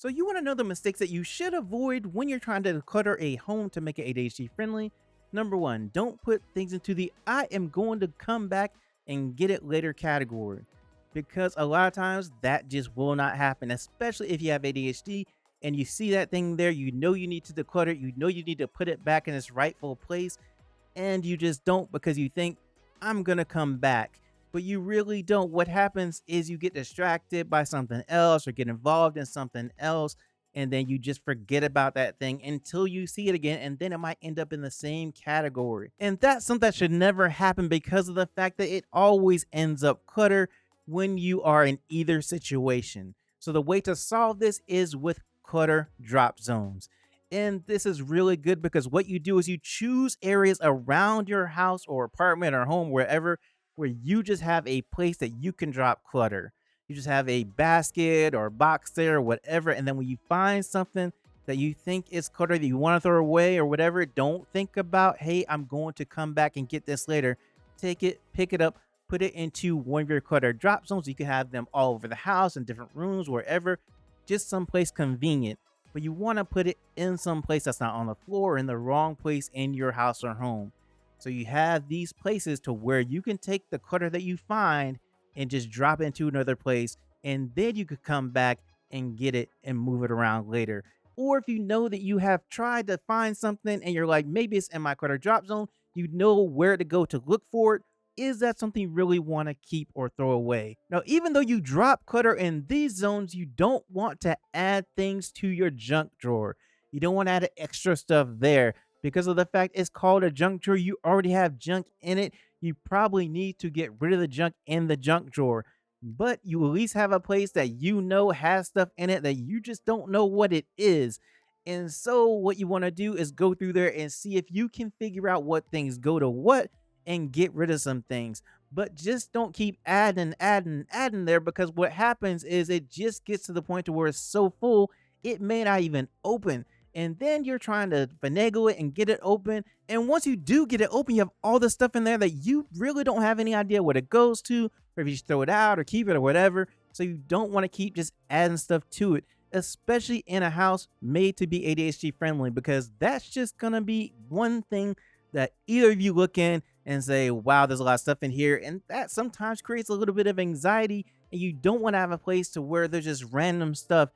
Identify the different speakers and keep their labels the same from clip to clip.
Speaker 1: So you want to know the mistakes that you should avoid when you're trying to declutter a home to make it ADHD friendly. Number one, don't put things into the I am going to come back and get it later category. Because a lot of times that just will not happen, especially if you have ADHD and you see that thing there, you know you need to declutter it, you know you need to put it back in its rightful place, and you just don't because you think, I'm going to come back. But you really don't. What happens is you get distracted by something else or get involved in something else, and then you just forget about that thing until you see it again, and then it might end up in the same category. And that's something that should never happen because of the fact that it always ends up clutter when you are in either situation. So the way to solve this is with clutter drop zones. And this is really good because what you do is you choose areas around your house or apartment or home, wherever, where you just have a place that you can drop clutter. You just have a basket or box there or whatever. And then when you find something that you think is clutter that you want to throw away or whatever, don't think about, hey, I'm going to come back and get this later. Take it, pick it up, put it into one of your clutter drop zones. You can have them all over the house in different rooms, wherever, just someplace convenient. But you want to put it in some place that's not on the floor or in the wrong place in your house or home. So you have these places to where you can take the clutter that you find and just drop it into another place. And then you could come back and get it and move it around later. Or if you know that you have tried to find something and you're like, maybe it's in my clutter drop zone, you know where to go to look for it. Is that something you really want to keep or throw away? Now, even though you drop clutter in these zones, you don't want to add things to your junk drawer. You don't want to add extra stuff there because of the fact it's called a junk drawer. You already have junk in it. You probably need to get rid of the junk in the junk drawer, but you at least have a place that you know has stuff in it that you just don't know what it is. And so what you want to do is go through there and see if you can figure out what things go to what and get rid of some things. But just don't keep adding there, because what happens is it just gets to the point to where it's so full it may not even open. And then you're trying to finagle it and get it open. And once you do get it open, you have all the stuff in there that you really don't have any idea what it goes to, or if you should throw it out or keep it or whatever. So you don't want to keep just adding stuff to it, especially in a house made to be ADHD friendly, because that's just going to be one thing that either of you look in and say, wow, there's a lot of stuff in here. And that sometimes creates a little bit of anxiety. And you don't want to have a place to where there's just random stuff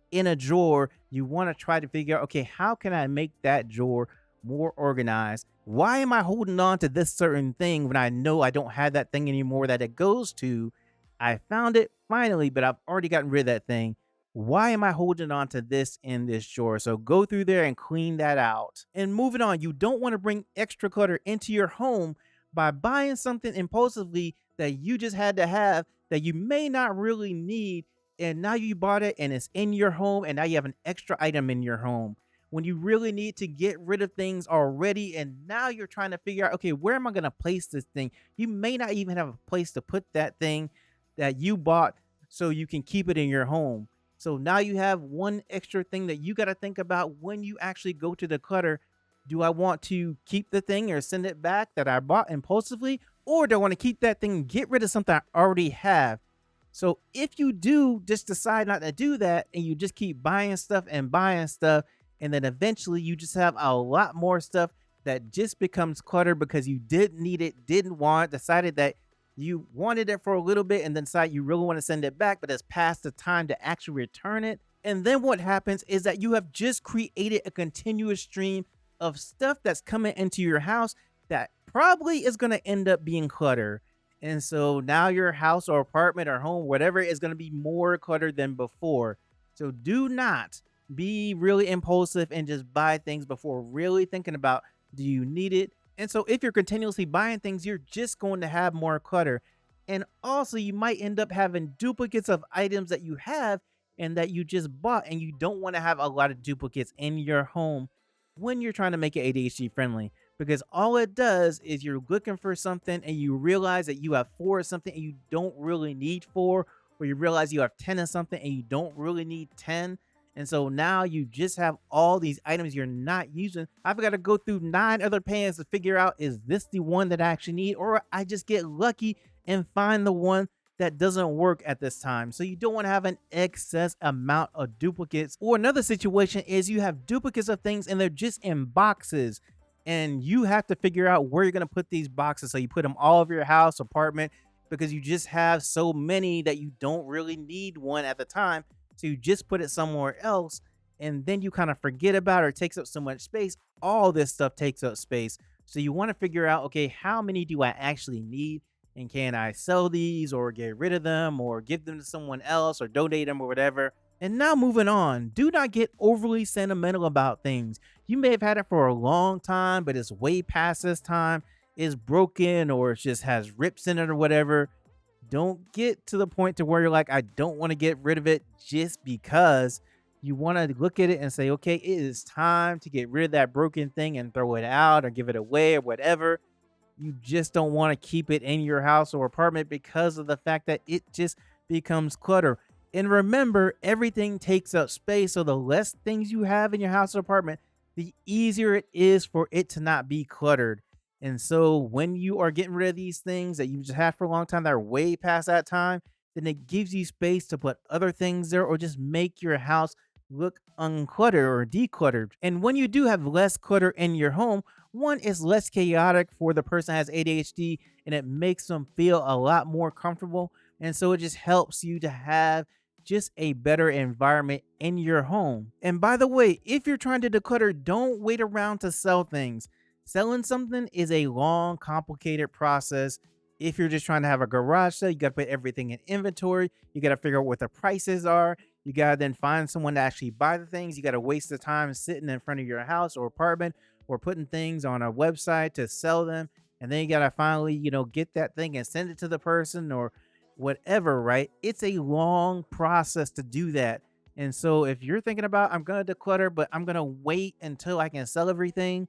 Speaker 1: in a drawer. You want to try to figure out, okay, how can I make that drawer more organized? Why am I holding on to this certain thing when I know I don't have that thing anymore that it goes to? I found it finally, but I've already gotten rid of that thing. Why am I holding on to this in this drawer? So go through there and clean that out. And moving on, you don't want to bring extra clutter into your home by buying something impulsively that you just had to have that you may not really need. And now you bought it and it's in your home, and now you have an extra item in your home when you really need to get rid of things already. And now you're trying to figure out, okay, where am I going to place this thing? You may not even have a place to put that thing that you bought so you can keep it in your home. So now you have one extra thing that you got to think about when you actually go to declutter. Do I want to keep the thing or send it back that I bought impulsively? Or do I want to keep that thing and get rid of something I already have? So if you do just decide not to do that and you just keep buying stuff, and then eventually you just have a lot more stuff that just becomes clutter because you didn't need it, didn't want it, decided that you wanted it for a little bit and then decide you really want to send it back, but it's past the time to actually return it. And then what happens is that you have just created a continuous stream of stuff that's coming into your house that probably is going to end up being clutter. And so now your house or apartment or home, whatever, is going to be more cluttered than before. So do not be really impulsive and just buy things before really thinking about, do you need it? And so if you're continuously buying things, you're just going to have more clutter. And also you might end up having duplicates of items that you have and that you just bought, and you don't want to have a lot of duplicates in your home when you're trying to make it ADHD friendly. Because all it does is you're looking for something and you realize that you have 4 of something and you don't really need 4, or you realize you have 10 of something and you don't really need 10. And so now you just have all these items you're not using. I've got to go through 9 other pans to figure out, is this the one that I actually need? Or I just get lucky and find the one that doesn't work at this time. So you don't want to have an excess amount of duplicates. Or another situation is you have duplicates of things and they're just in boxes, and you have to figure out where you're going to put these boxes. So you put them all over your house, apartment, because you just have so many that you don't really need one at the time. So you just put it somewhere else, and then you kind of forget about it, or it takes up so much space. All this stuff takes up space. So you want to figure out, okay, how many do I actually need? And can I sell these or get rid of them or give them to someone else or donate them or whatever? And now moving on, do not get overly sentimental about things. You may have had it for a long time, but it's way past this time. It's broken or it just has rips in it or whatever. Don't get to the point to where you're like, I don't want to get rid of it just because. You want to look at it and say, okay, it is time to get rid of that broken thing and throw it out or give it away or whatever. You just don't want to keep it in your house or apartment because of the fact that it just becomes clutter. And remember, everything takes up space. So the less things you have in your house or apartment, the easier it is for it to not be cluttered. And so when you are getting rid of these things that you just had for a long time that are way past that time, then it gives you space to put other things there or just make your house look uncluttered or decluttered. And when you do have less clutter in your home, one is less chaotic for the person that has ADHD, and it makes them feel a lot more comfortable. And so it just helps you to have just a better environment in your home. And by the way, if you're trying to declutter, don't wait around to sell things. Selling something is a long, complicated process. If you're just trying to have a garage sale, you got to put everything in inventory. You got to figure out what the prices are. You got to then find someone to actually buy the things. You got to waste the time sitting in front of your house or apartment or putting things on a website to sell them. And then you got to finally, get that thing and send it to the person or whatever, right? It's a long process to do that. And so if you're thinking about, I'm going to declutter, but I'm going to wait until I can sell everything,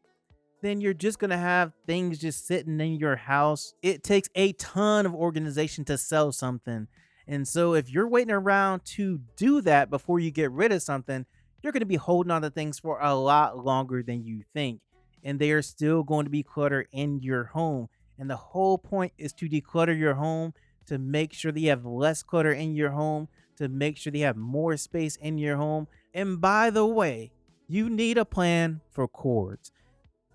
Speaker 1: then you're just going to have things just sitting in your house. It takes a ton of organization to sell something. And so if you're waiting around to do that before you get rid of something, you're going to be holding on to things for a lot longer than you think. And they are still going to be cluttered in your home. And the whole point is to declutter your home, to make sure that you have less clutter in your home, to make sure that you have more space in your home. And by the way, you need a plan for cords.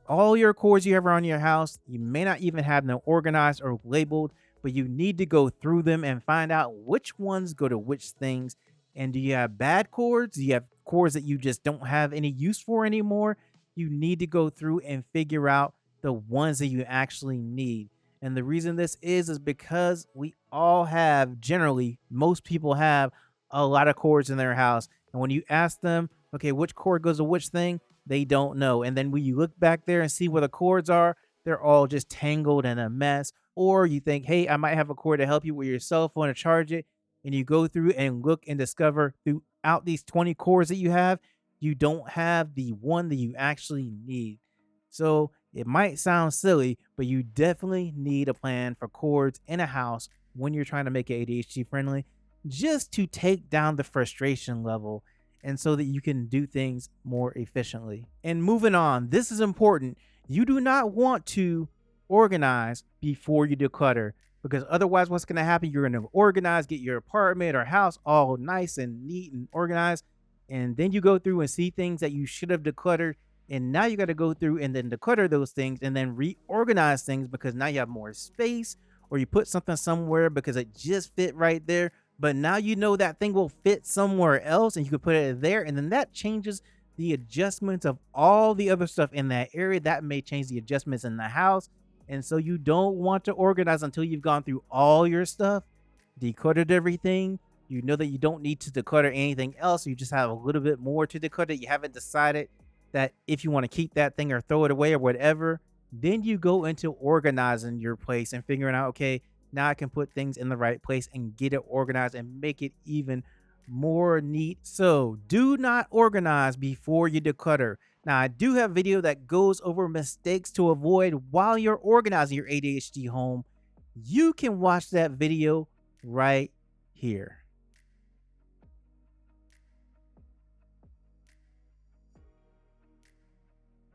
Speaker 1: All your cords you have around your house, you may not even have them organized or labeled, but you need to go through them and find out which ones go to which things. And do you have bad cords? Do you have cords that you just don't have any use for anymore? You need to go through and figure out the ones that you actually need. And the reason this is because we all have, generally, most people have a lot of cords in their house. And when you ask them, okay, which cord goes to which thing, they don't know. And then when you look back there and see where the cords are, they're all just tangled in a mess. Or you think, hey, I might have a cord to help you with your cell phone to charge it. And you go through and look and discover throughout these 20 cords that you have, you don't have the one that you actually need. So it might sound silly, but you definitely need a plan for cords in a house when you're trying to make it ADHD friendly, just to take down the frustration level and so that you can do things more efficiently. And moving on, this is important. You do not want to organize before you declutter, because otherwise what's going to happen, you're going to organize, get your apartment or house all nice and neat and organized, and then you go through and see things that you should have decluttered, and now you got to go through and then declutter those things and then reorganize things because now you have more space, or you put something somewhere because it just fit right there, but now you know that thing will fit somewhere else and you can put it there, and then that changes the adjustments of all the other stuff in that area. That may change the adjustments in the house. And so you don't want to organize until you've gone through all your stuff, decluttered everything. You know that you don't need to declutter anything else. You just have a little bit more to declutter. You haven't decided that if you want to keep that thing or throw it away or whatever. Then you go into organizing your place and figuring out, okay, now I can put things in the right place and get it organized and make it even more neat. So do not organize before you declutter. Now, I do have a video that goes over mistakes to avoid while you're organizing your ADHD home. You can watch that video right here.